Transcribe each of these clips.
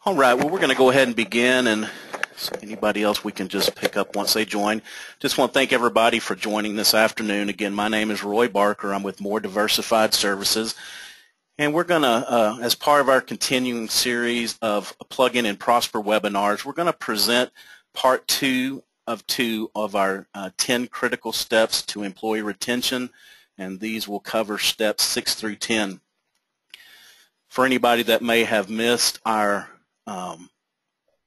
All right, well, we're going to go ahead and begin, and so anybody else we can just pick up once they join. Just want to thank everybody for joining this afternoon. Again, my name is Roy Barker. I'm with More Diversified Services, and we're going to, as part of our continuing series of Plug-in and Prosper webinars, we're going to present part two of our 10 critical steps to employee retention, and these will cover steps 6 through 10. For anybody that may have missed our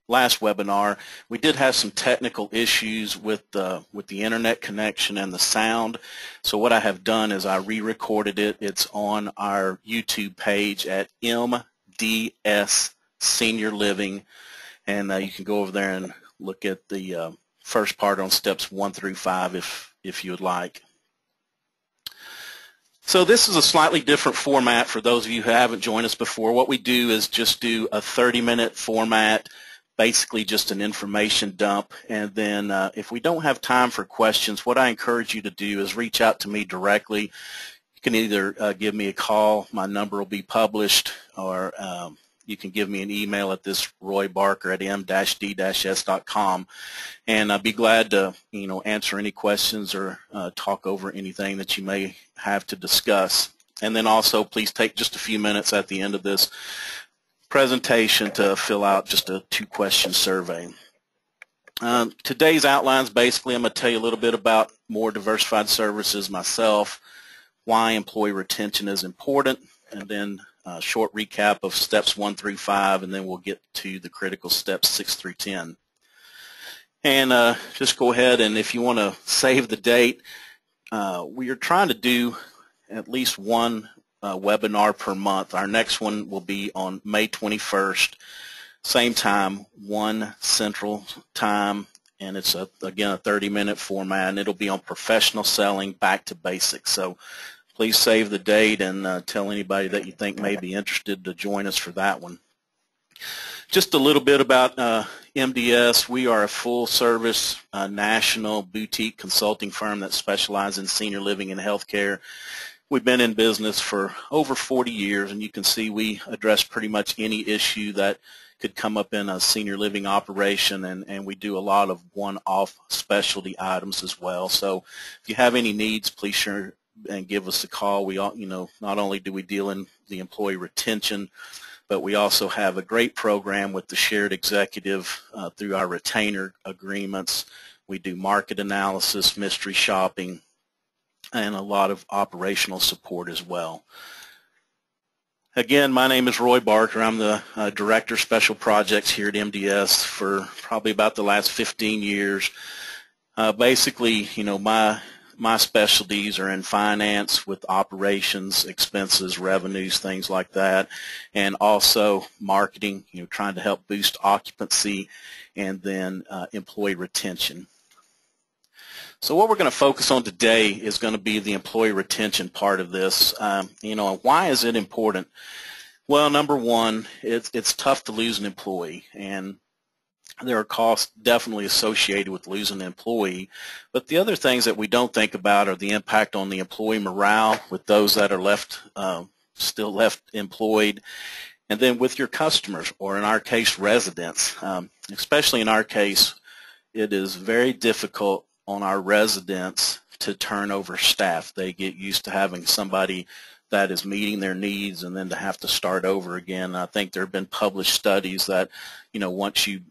last webinar, we did have some technical issues with the internet connection and the sound. So what I have done is I re-recorded it. It's on our YouTube page at MDS Senior Living, and you can go over there and look at the first part on steps 1 through 5 if you would like. So this is a slightly different format for those of you who haven't joined us before. What we do is just do a 30-minute format, basically just an information dump, and then if we don't have time for questions, what I encourage you to do is reach out to me directly. You can either give me a call, my number will be published, or you can give me an email at this roybarker@m-d-s.com, and I'd be glad to answer any questions or talk over anything that you may have to discuss. And then also please take just a few minutes at the end of this presentation to fill out just a 2-question survey. Today's outlines, basically I'm going to tell you a little bit about More Diversified Services, myself, why employee retention is important, and then a short recap of steps 1 through 5, and then we'll get to the critical steps 6 through 10. And just go ahead, and if you want to save the date, we are trying to do at least one webinar per month. Our next one will be on May 21st, same time, 1 Central Time, and it's again a 30-minute format, and it'll be on professional selling, back to basics. So please save the date and tell anybody that you think may be interested to join us for that one. Just a little bit about MDS. We are a full-service national boutique consulting firm that specializes in senior living and healthcare. We've been in business for over 40 years, and you can see we address pretty much any issue that could come up in a senior living operation, and we do a lot of one-off specialty items as well. So if you have any needs, please sure and give us a call. We all, not only do we deal in the employee retention, but we also have a great program with the shared executive through our retainer agreements. We do market analysis, mystery shopping, and a lot of operational support as well. Again, my name is Roy Barker. I'm the Director of Special Projects here at MDS for probably about the last 15 years. Basically, my specialties are in finance with operations, expenses, revenues, things like that, and also marketing, trying to help boost occupancy, and then employee retention. So what we're going to focus on today is going to be the employee retention part of this. Why is it important? Well, number one, it's tough to lose an employee, and there are costs definitely associated with losing an employee, but the other things that we don't think about are the impact on the employee morale with those that are still left employed, and then with your customers, or in our case, residents. Especially in our case, it is very difficult on our residents to turn over staff. They get used to having somebody that is meeting their needs, and then to have to start over again. I think there have been published studies that, once you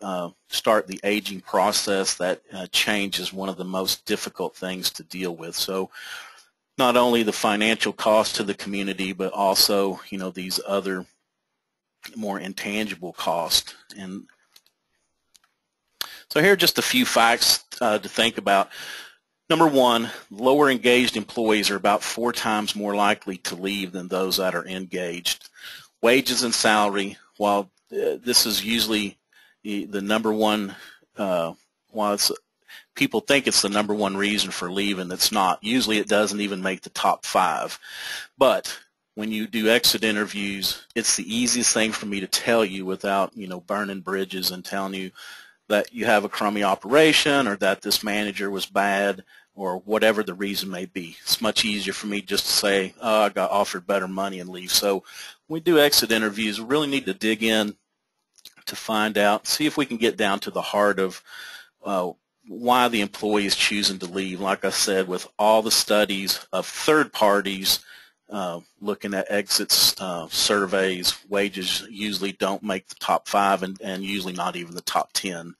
start the aging process, that change is one of the most difficult things to deal with. So not only the financial cost to the community, but also, these other more intangible costs. And so here are just a few facts to think about. Number one, lower engaged employees are about 4 times more likely to leave than those that are engaged. Wages and salary, while this is usually the number one, people think it's the number one reason for leaving, it's not. Usually it doesn't even make the top 5. But when you do exit interviews, it's the easiest thing for me to tell you without, burning bridges and telling you that you have a crummy operation, or that this manager was bad, or whatever the reason may be. It's much easier for me just to say, oh, I got offered better money, and leave. So when we do exit interviews, we really need to dig in to find out, see if we can get down to the heart of why the employee is choosing to leave. Like I said, with all the studies of third parties looking at exits surveys, wages usually don't make the top 5 and usually not even the top 10.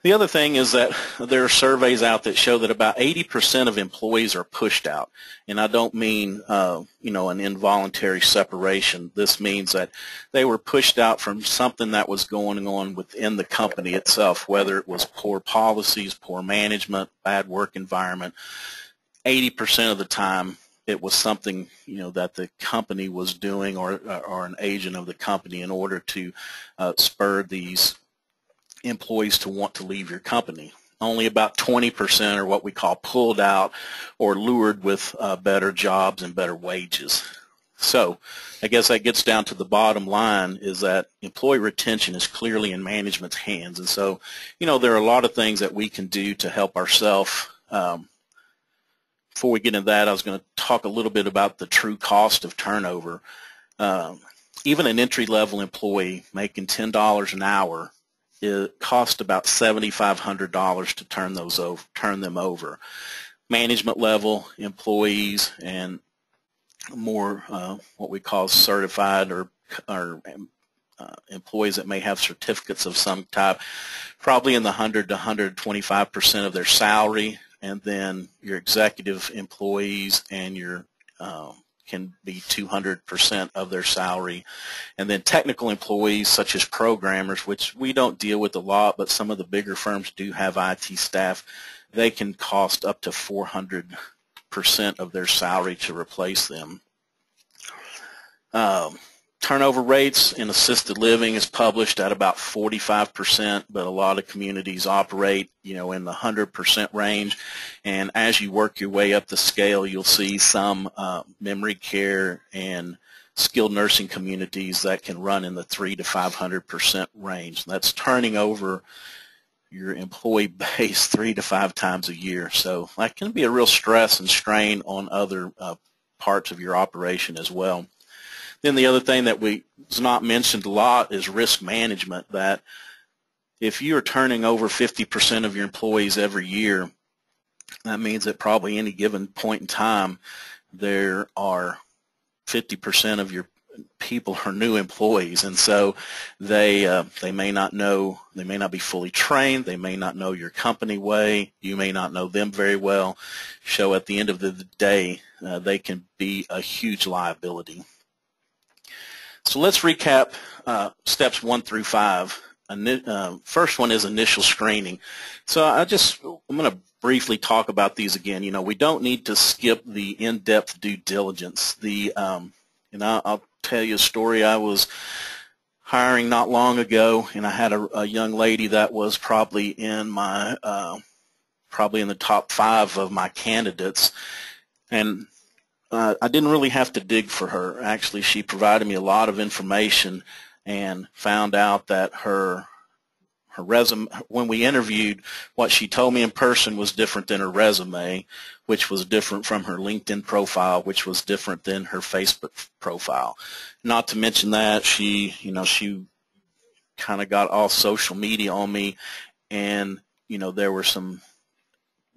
The other thing is that there are surveys out that show that about 80% of employees are pushed out. And I don't mean, an involuntary separation. This means that they were pushed out from something that was going on within the company itself, whether it was poor policies, poor management, bad work environment. 80% of the time, it was something, that the company was doing or an agent of the company in order to spur these employees to want to leave your company. Only about 20% are what we call pulled out or lured with better jobs and better wages. So I guess that gets down to the bottom line, is that employee retention is clearly in management's hands. And so, there are a lot of things that we can do to help ourselves. Before we get into that, I was going to talk a little bit about the true cost of turnover. Even an entry-level employee making $10 an hour, it costs about $7,500 to turn them over. Management level employees and more what we call certified or employees that may have certificates of some type, probably in the 100 to 125% of their salary. And then your executive employees and your can be 200% of their salary. And then technical employees such as programmers, which we don't deal with a lot, but some of the bigger firms do have IT staff, they can cost up to 400% of their salary to replace them. Turnover rates in assisted living is published at about 45%, but a lot of communities operate, in the 100% range. And as you work your way up the scale, you'll see some memory care and skilled nursing communities that can run in the 300 to 500% range. That's turning over your employee base 3 to 5 times a year. So that can be a real stress and strain on other parts of your operation as well. Then the other thing that was not mentioned a lot is risk management, that if you are turning over 50% of your employees every year, that means at probably any given point in time, there are 50% of your people are new employees, and so they may not be fully trained, they may not know your company way, you may not know them very well. So at the end of the day, they can be a huge liability. So let's recap steps 1 through 5. First one is initial screening. So I'm going to briefly talk about these again. We don't need to skip the in-depth due diligence. I'll tell you a story. I was hiring not long ago, and I had a young lady that was probably in the top 5 of my candidates, and I didn't really have to dig for her. Actually, she provided me a lot of information and found out that her resume, when we interviewed, what she told me in person was different than her resume, which was different from her LinkedIn profile, which was different than her Facebook profile. Not to mention that she kind of got all social media on me, and there were some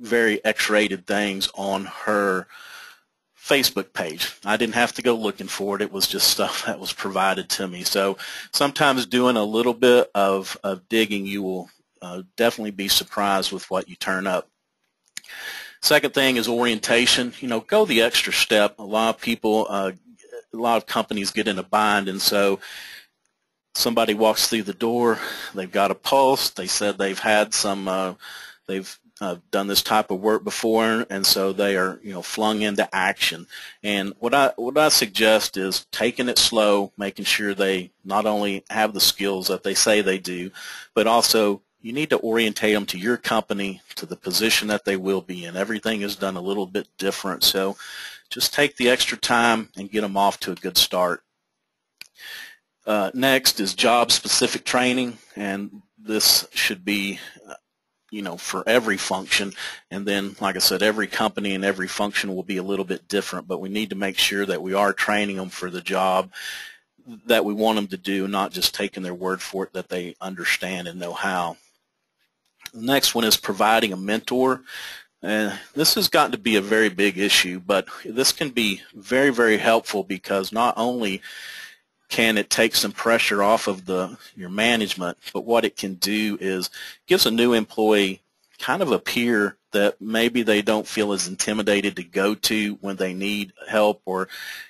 very X-rated things on her Facebook page. I didn't have to go looking for it. It was just stuff that was provided to me. So sometimes doing a little bit of digging, you will definitely be surprised with what you turn up. Second thing is orientation. Go the extra step. A lot of companies get in a bind, and so somebody walks through the door, they've got a pulse, they said they've had some, they've done this type of work before, and so they are, flung into action. And what I suggest is taking it slow, making sure they not only have the skills that they say they do, but also you need to orientate them to your company, to the position that they will be in. Everything is done a little bit different, so just take the extra time and get them off to a good start. Next is job-specific training, and this should be for every function. And then, like I said, every company and every function will be a little bit different, but we need to make sure that we are training them for the job. that we want them to do, not just taking their word for it that they understand and know how. The next one is providing a mentor. And this has gotten to be a very big issue, but this can be very, very helpful because not only can it take some pressure off of your management, but what it can do is gives a new employee kind of a peer that maybe they don't feel as intimidated to go to when they need help or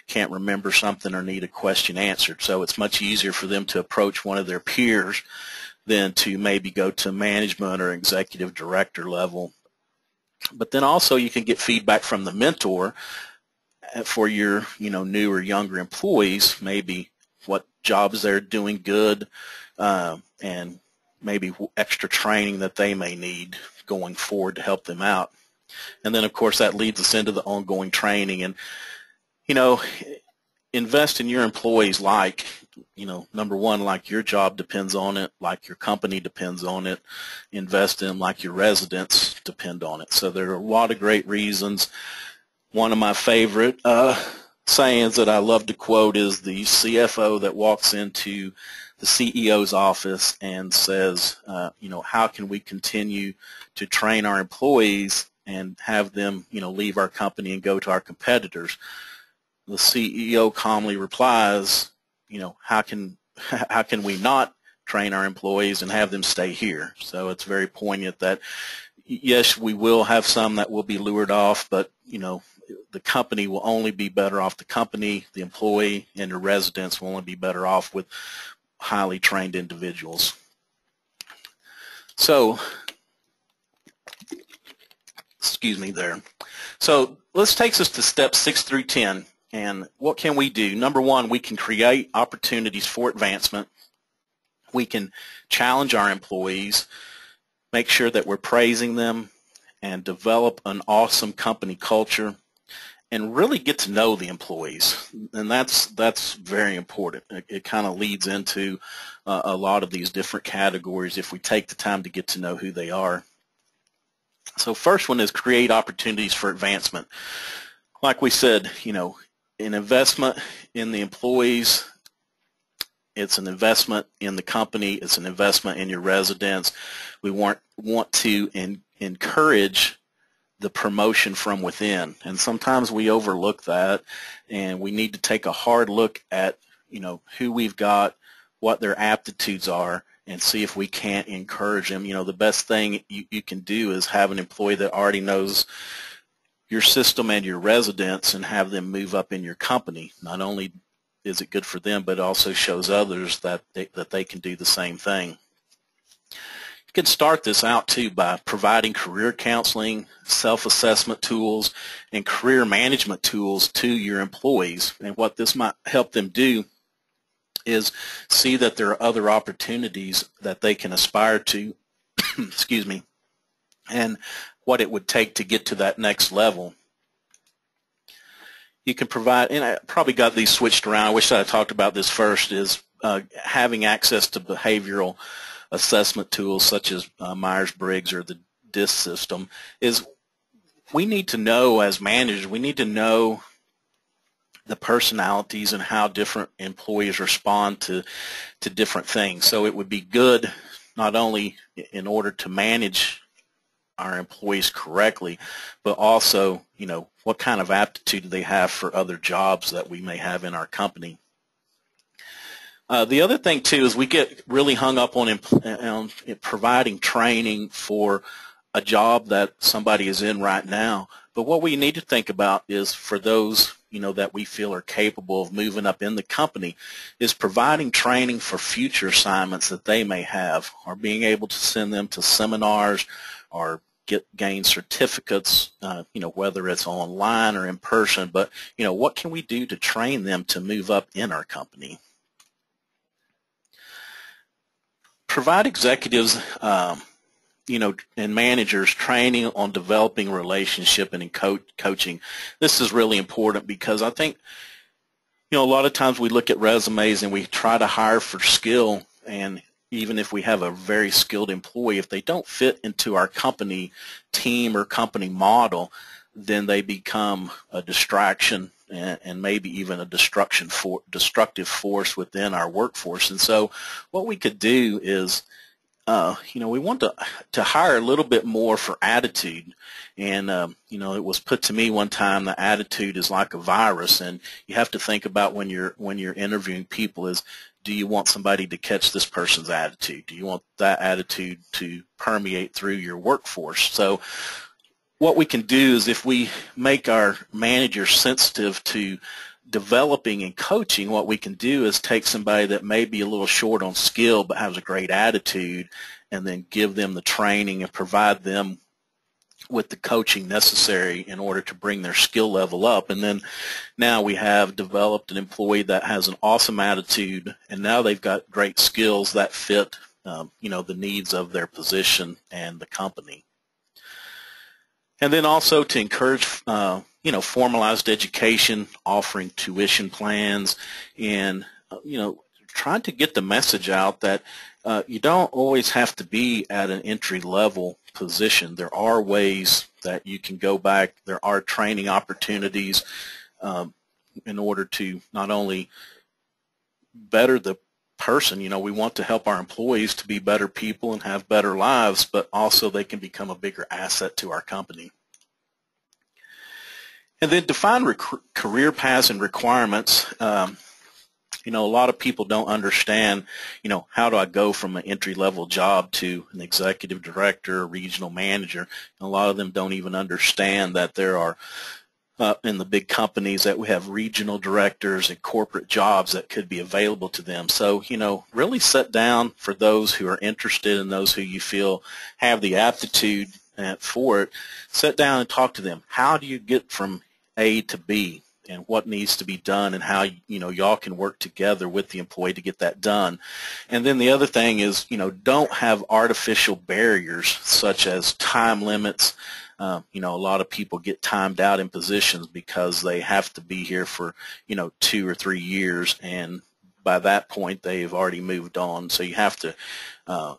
can't remember something or need a question answered. So it's much easier for them to approach one of their peers than to maybe go to management or executive director level. But then also you can get feedback from the mentor for your new or younger employees, maybe what jobs they're doing good and maybe extra training that they may need going forward to help them out. And then of course that leads us into the ongoing training. And invest in your employees like, number one, like your job depends on it, like your company depends on it. Invest in them like your residents depend on it. So there are a lot of great reasons. One of my favorite sayings that I love to quote is the CFO that walks into the CEO's office and says, how can we continue to train our employees and have them, leave our company and go to our competitors? The CEO calmly replies, how can we not train our employees and have them stay here? So it's very poignant that, yes, we will have some that will be lured off, but, the company will only be better off. The company, the employee, and the residents will only be better off with highly trained individuals. So, excuse me there. So let's take us to steps 6 through 10. And what can we do? Number one, we can create opportunities for advancement. We can challenge our employees, make sure that we're praising them, and develop an awesome company culture, and really get to know the employees. And that's very important. It kind of leads into a lot of these different categories if we take the time to get to know who they are. So first one is create opportunities for advancement. Like we said, an investment in the employees, it's an investment in the company, it's an investment in your residents. We want to encourage the promotion from within, and sometimes we overlook that, and we need to take a hard look at who we've got, what their aptitudes are, and see if we can't encourage them. The best thing you can do is have an employee that already knows your system and your residents and have them move up in your company. Not only is it good for them, but it also shows others that they can do the same thing. You can start this out too by providing career counseling, self-assessment tools, and career management tools to your employees. And what this might help them do is see that there are other opportunities that they can aspire to, excuse me, and what it would take to get to that next level. You can provide, and I probably got these switched around, I wish I had talked about this first, is having access to behavioral assessment tools such as Myers-Briggs or the DISC system. Is we need to know, as managers, we need to know the personalities and how different employees respond to different things. So it would be good not only in order to manage our employees correctly, but also, what kind of aptitude do they have for other jobs that we may have in our company. The other thing too is we get really hung up on providing training for a job that somebody is in right now. But what we need to think about is for those that we feel are capable of moving up in the company, is providing training for future assignments that they may have, or being able to send them to seminars or gain certificates, whether it's online or in person. But what can we do to train them to move up in our company? Provide executives, and managers training on developing relationship and in coaching. This is really important because I think, a lot of times we look at resumes and we try to hire for skill, and even if we have a very skilled employee, if they don't fit into our company team or company model, then they become a distraction and maybe even a destructive force within our workforce. And so what we could do is, we want to hire a little bit more for attitude. And, it was put to me one time that attitude is like a virus, and you have to think about when you're interviewing people is, do you want somebody to catch this person's attitude? Do you want that attitude to permeate through your workforce? So what we can do is, if we make our managers sensitive to developing and coaching, what we can do is take somebody that may be a little short on skill but has a great attitude, and then give them the training and provide them with the coaching necessary in order to bring their skill level up. And then now we have developed an employee that has an awesome attitude, and now they've got great skills that fit the needs of their position and the company. And then also to encourage formalized education, offering tuition plans, and trying to get the message out that you don't always have to be at an entry-level position. There are ways that you can go back. There are training opportunities in order to not only better the person. We want to help our employees to be better people and have better lives, but also they can become a bigger asset to our company. And then define career paths and requirements. A lot of people don't understand, how do I go from an entry-level job to an executive director, regional manager? And a lot of them don't even understand that there are, in the big companies, that we have regional directors and corporate jobs that could be available to them. So, really sit down for those who are interested and those who you feel have the aptitude for it. Sit down and talk to them. How do you get from A to B? And what needs to be done, and how y'all can work together with the employee to get that done. And then the other thing is, don't have artificial barriers such as time limits. A lot of people get timed out in positions because they have to be here for 2 or 3 years, and by that point they've already moved on. So you have to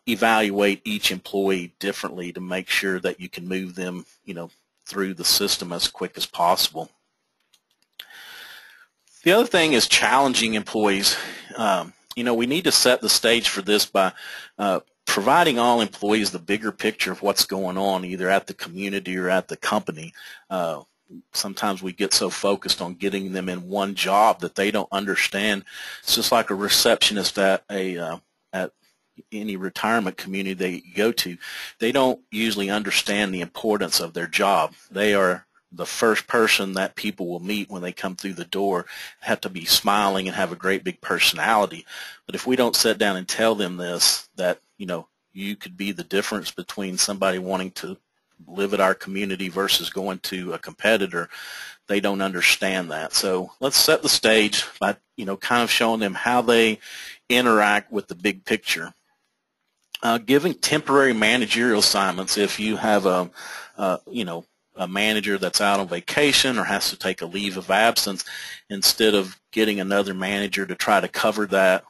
evaluate each employee differently to make sure that you can move them through the system as quick as possible. The other thing is challenging employees. We need to set the stage for this by providing all employees the bigger picture of what's going on, either at the community or at the company. Sometimes we get so focused on getting them in one job that they don't understand. It's just like a receptionist at any retirement community they go to. They don't usually understand the importance of their job. They are the first person that people will meet when they come through the door, have to be smiling and have a great big personality. But if we don't sit down and tell them this, that you could be the difference between somebody wanting to live at our community versus going to a competitor, they don't understand that. So let's set the stage by kind of showing them how they interact with the big picture. Giving temporary managerial assignments. If you have a manager that's out on vacation or has to take a leave of absence, instead of getting another manager to try to cover that,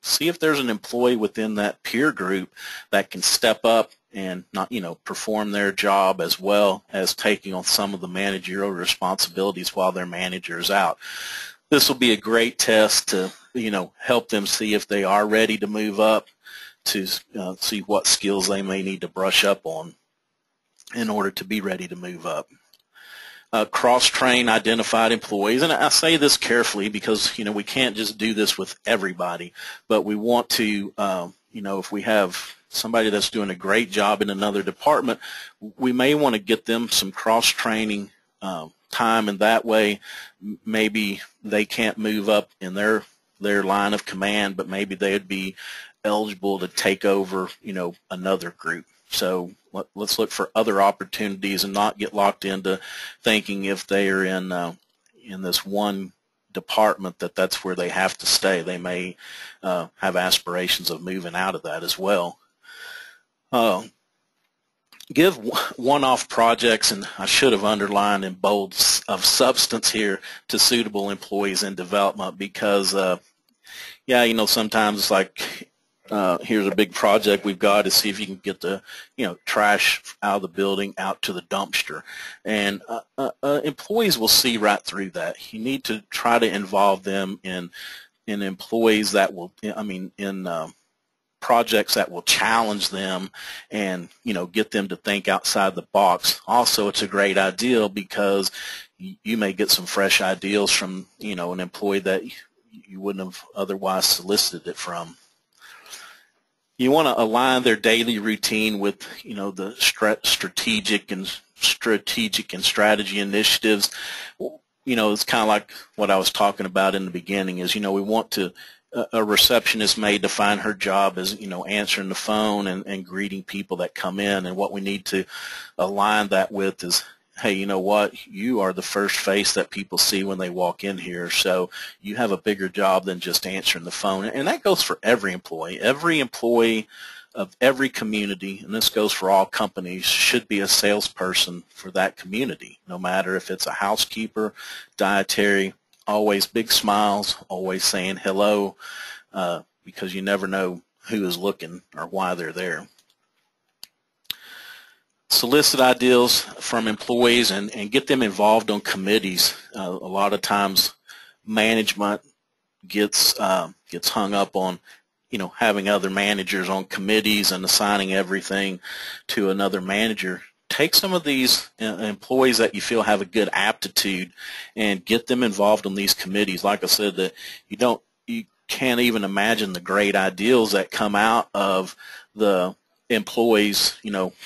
see if there's an employee within that peer group that can step up and not, perform their job as well as taking on some of the managerial responsibilities while their manager is out. This will be a great test to, help them see if they are ready to move up, to see what skills they may need to brush up on in order to be ready to move up. Cross-train identified employees, and I say this carefully because we can't just do this with everybody, but we want to, if we have somebody that's doing a great job in another department, we may want to get them some cross-training time, and that way maybe they can't move up in their line of command, but maybe they would be eligible to take over another group. So let's look for other opportunities and not get locked into thinking if they are in this one department that's where they have to stay. They may have aspirations of moving out of that as well. Give one-off projects, and I should have underlined in bold, of substance here, to suitable employees in development, because sometimes it's like here's a big project we've got to see if you can get the trash out of the building out to the dumpster, and employees will see right through that. You need to try to involve them in employees that will, in projects that will challenge them and get them to think outside the box. Also, it's a great idea because you may get some fresh ideas from an employee that you wouldn't have otherwise solicited it from. You want to align their daily routine with the strategic and strategy initiatives. It's kind of like what I was talking about in the beginning is, we want to, a receptionist made to find her job as, answering the phone and greeting people that come in. And what we need to align that with is, hey, you know what? You are the first face that people see when they walk in here. So you have a bigger job than just answering the phone. And that goes for every employee. Every employee of every community, and this goes for all companies, should be a salesperson for that community, no matter if it's a housekeeper, dietary, always big smiles, always saying hello, because you never know who is looking or why they're there. Solicit ideas from employees and get them involved on committees. A lot of times management gets hung up on having other managers on committees and assigning everything to another manager. Take some of these employees that you feel have a good aptitude and get them involved in these committees. Like I said, that you can't even imagine the great ideas that come out of the employees,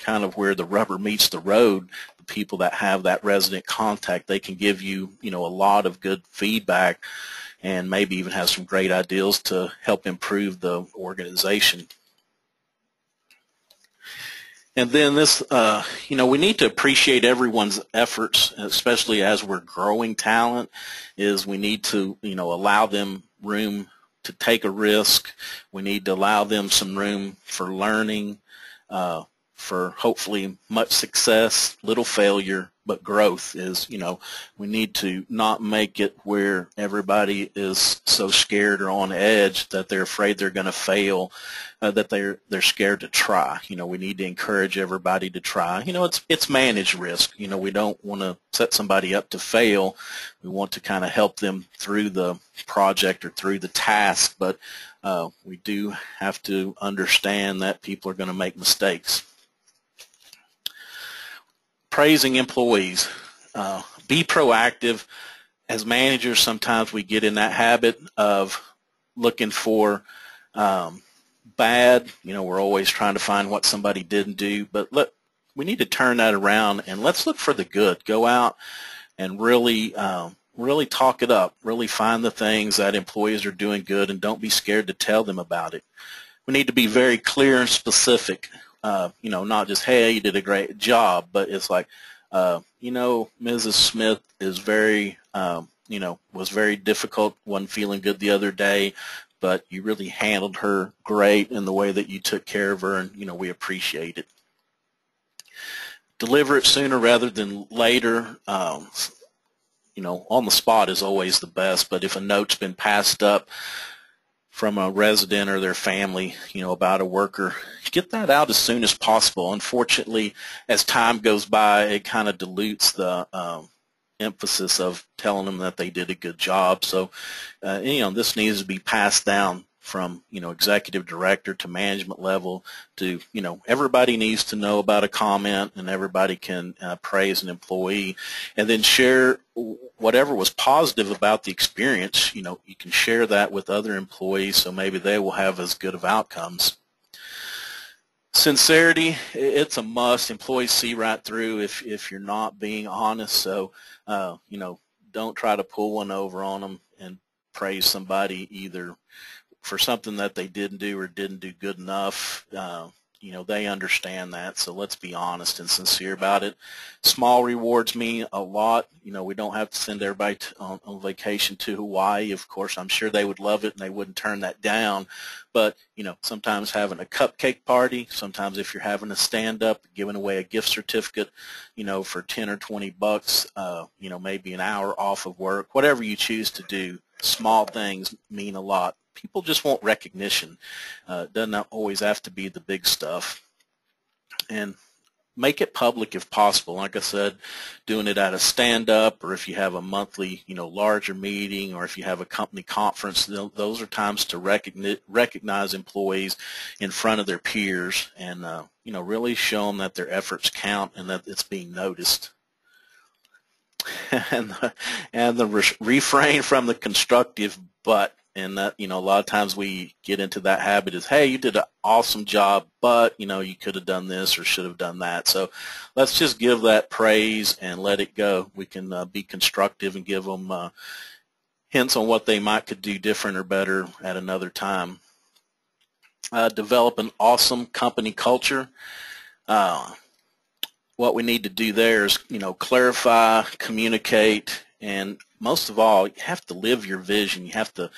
kind of where the rubber meets the road. The people that have that resident contact, they can give you, a lot of good feedback and maybe even have some great ideas to help improve the organization. And then this, we need to appreciate everyone's efforts, especially as we're growing talent, is we need to, allow them room to take a risk. We need to allow them some room for learning, for hopefully much success, little failure, but growth is, we need to not make it where everybody is so scared or on edge that they're afraid they're going to fail, that they're scared to try. We need to encourage everybody to try. It's managed risk. We don't want to set somebody up to fail. We want to kind of help them through the project or through the task, but we do have to understand that people are going to make mistakes. Praising employees. Be proactive. As managers, sometimes we get in that habit of looking for bad. We're always trying to find what somebody didn't do, but we need to turn that around and let's look for the good. Go out and really talk it up. Really find the things that employees are doing good and don't be scared to tell them about it. We need to be very clear and specific. Not just, hey, you did a great job, but it's like, Mrs. Smith is very, was very difficult, wasn't feeling good the other day, but you really handled her great in the way that you took care of her, and, we appreciate it. Deliver it sooner rather than later. On the spot is always the best, but if a note's been passed up from a resident or their family, about a worker, get that out as soon as possible. Unfortunately, as time goes by, it kind of dilutes the emphasis of telling them that they did a good job. So, this needs to be passed down from, executive director to management level to, everybody needs to know about a comment and everybody can praise an employee, and then share whatever was positive about the experience. You can share that with other employees so maybe they will have as good of outcomes. Sincerity, it's a must. Employees see right through if you're not being honest. So, don't try to pull one over on them and praise somebody either for something that they didn't do or didn't do good enough. They understand that, so let's be honest and sincere about it. Small rewards mean a lot. We don't have to send everybody on vacation to Hawaii. Of course, I'm sure they would love it and they wouldn't turn that down. But, sometimes having a cupcake party, sometimes if you're having a stand-up, giving away a gift certificate, for 10 or 20 bucks, maybe an hour off of work, whatever you choose to do, small things mean a lot. people just want recognition. It doesn't always have to be the big stuff. And make it public if possible. Like I said, doing it at a stand-up, or if you have a monthly, larger meeting, or if you have a company conference, those are times to recognize employees in front of their peers, and really show them that their efforts count and that it's being noticed. and refrain from the constructive but. And that, a lot of times we get into that habit is, hey, you did an awesome job, but, you could have done this or should have done that. So let's just give that praise and let it go. We can be constructive and give them hints on what they could do different or better at another time. Develop an awesome company culture. What we need to do there is, clarify, communicate, and most of all, you have to live your vision. You have to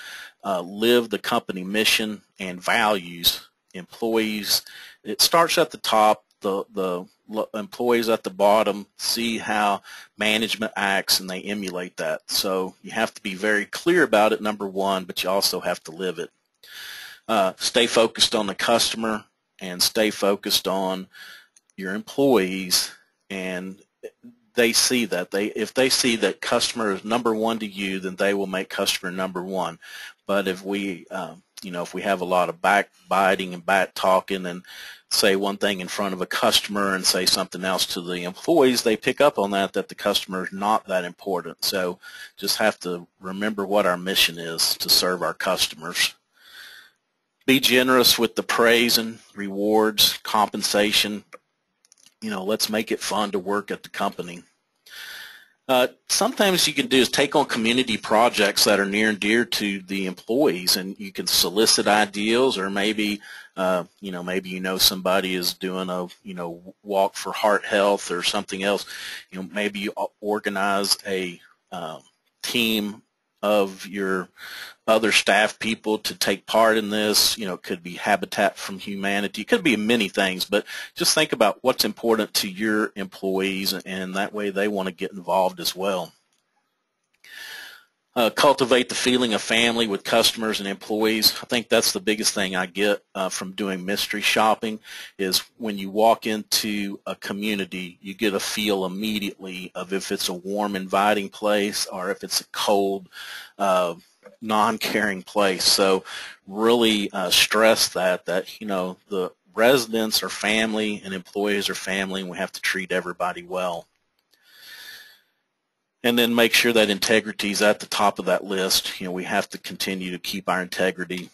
live the company mission and values. Employees, it starts at the top, the employees at the bottom see how management acts and they emulate that. So you have to be very clear about it, number one, but you also have to live it. Stay focused on the customer and stay focused on your employees, and they see that. If they see that customer is number one to you, then they will make customer number one. But if we, if we have a lot of backbiting and back talking and say one thing in front of a customer and say something else to the employees, they pick up on that the customer is not that important. So just have to remember what our mission is, to serve our customers. Be generous with the praise and rewards, compensation. Let's make it fun to work at the company. Sometimes you can do is take on community projects that are near and dear to the employees, and you can solicit ideas, or maybe somebody is doing a walk for heart health or something else. Maybe you organize a team of your other staff people to take part in this. It could be Habitat for Humanity. It could be many things, but just think about what's important to your employees, and that way they want to get involved as well. Cultivate the feeling of family with customers and employees. I think that's the biggest thing I get from doing mystery shopping, is when you walk into a community, you get a feel immediately of if it's a warm, inviting place or if it's a cold, non-caring place. So really stress that the residents are family and employees are family, and we have to treat everybody well. And then make sure that integrity is at the top of that list. We have to continue to keep our integrity.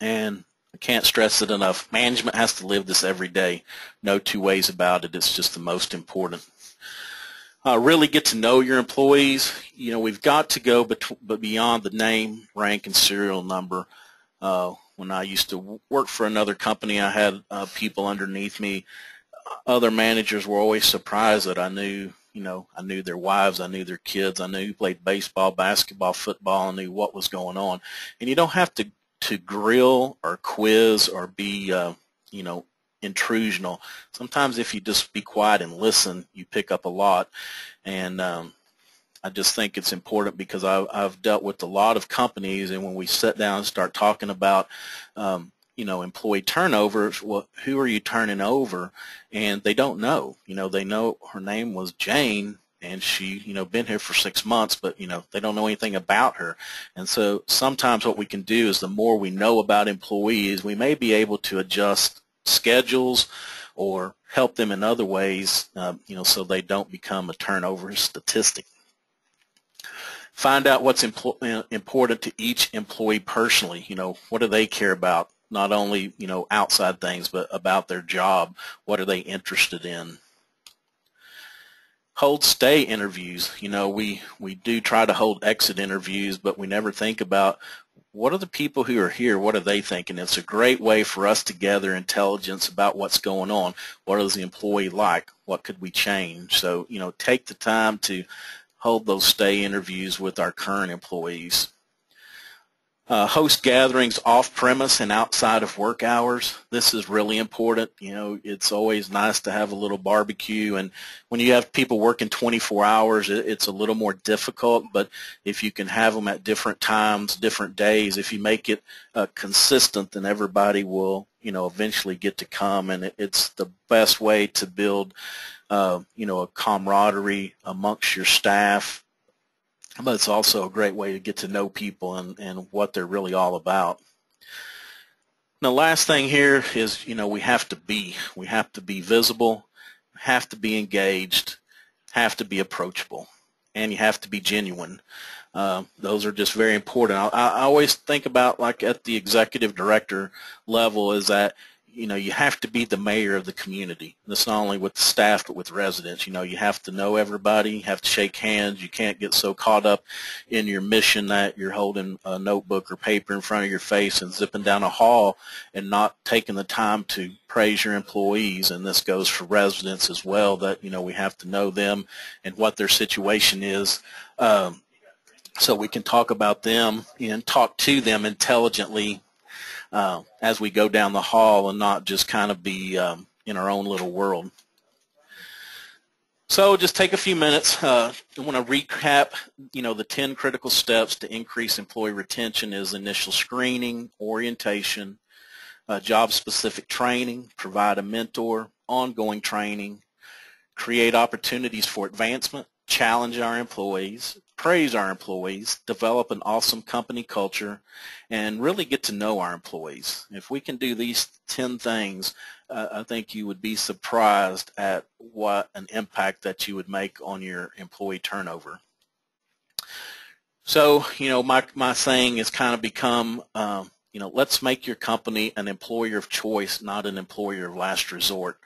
And I can't stress it enough. Management has to live this every day. No two ways about it. It's just the most important. Really get to know your employees. We've got to go but beyond the name, rank, and serial number. When I used to work for another company, I had people underneath me. Other managers were always surprised that I knew their wives, I knew their kids, I knew who played baseball, basketball, football, I knew what was going on. And you don't have to grill or quiz or be, intrusional. Sometimes if you just be quiet and listen, you pick up a lot. And I just think it's important, because I've dealt with a lot of companies, and when we sit down and start talking about employee turnover, well, who are you turning over? And they don't know. They know her name was Jane, and she, been here for 6 months, but, they don't know anything about her. And so sometimes what we can do is, the more we know about employees, we may be able to adjust schedules or help them in other ways, so they don't become a turnover statistic. Find out what's important to each employee personally. What do they care about? Not only, outside things, but about their job. What are they interested in? Hold stay interviews. We do try to hold exit interviews, but we never think about, what are the people who are here, what are they thinking? It's a great way for us to gather intelligence about what's going on. What does the employee like? What could we change? So, take the time to hold those stay interviews with our current employees. Host gatherings off-premise and outside of work hours. This is really important. You know, it's always nice to have a little barbecue, and when you have people working 24 hours, it's a little more difficult, but if you can have them at different times, different days, if you make it consistent, then everybody will, you know, eventually get to come, and it's the best way to build, you know, a camaraderie amongst your staff. But it's also a great way to get to know people and what they're really all about. The last thing here is, you know, we have to be visible, have to be engaged, have to be approachable, and you have to be genuine. Those are just very important. I always think about, like at the executive director level, is that, you know, you have to be the mayor of the community. That's not only with the staff, but with residents. You know, you have to know everybody, you have to shake hands. You can't get so caught up in your mission that you're holding a notebook or paper in front of your face and zipping down a hall and not taking the time to praise your employees. And this goes for residents as well, that, you know, we have to know them and what their situation is, so we can talk about them and talk to them intelligently as we go down the hall, and not just kind of be in our own little world. So just take a few minutes. I want to recap, you know, the 10 critical steps to increase employee retention is initial screening, orientation, job-specific training, provide a mentor, ongoing training, create opportunities for advancement, challenge our employees, praise our employees, develop an awesome company culture, and really get to know our employees. If we can do these 10 things, I think you would be surprised at what an impact that you would make on your employee turnover. So, you know, my saying has kind of become, you know, let's make your company an employer of choice, not an employer of last resort.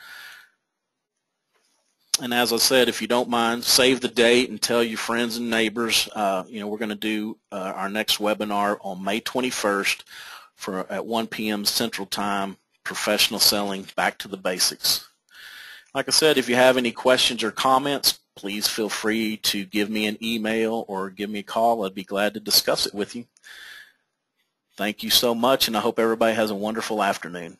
And as I said, if you don't mind, save the date and tell your friends and neighbors. You know, we're going to do our next webinar on May 21st at 1 p.m. Central Time, Professional Selling, Back to the Basics. Like I said, if you have any questions or comments, please feel free to give me an email or give me a call. I'd be glad to discuss it with you. Thank you so much, and I hope everybody has a wonderful afternoon.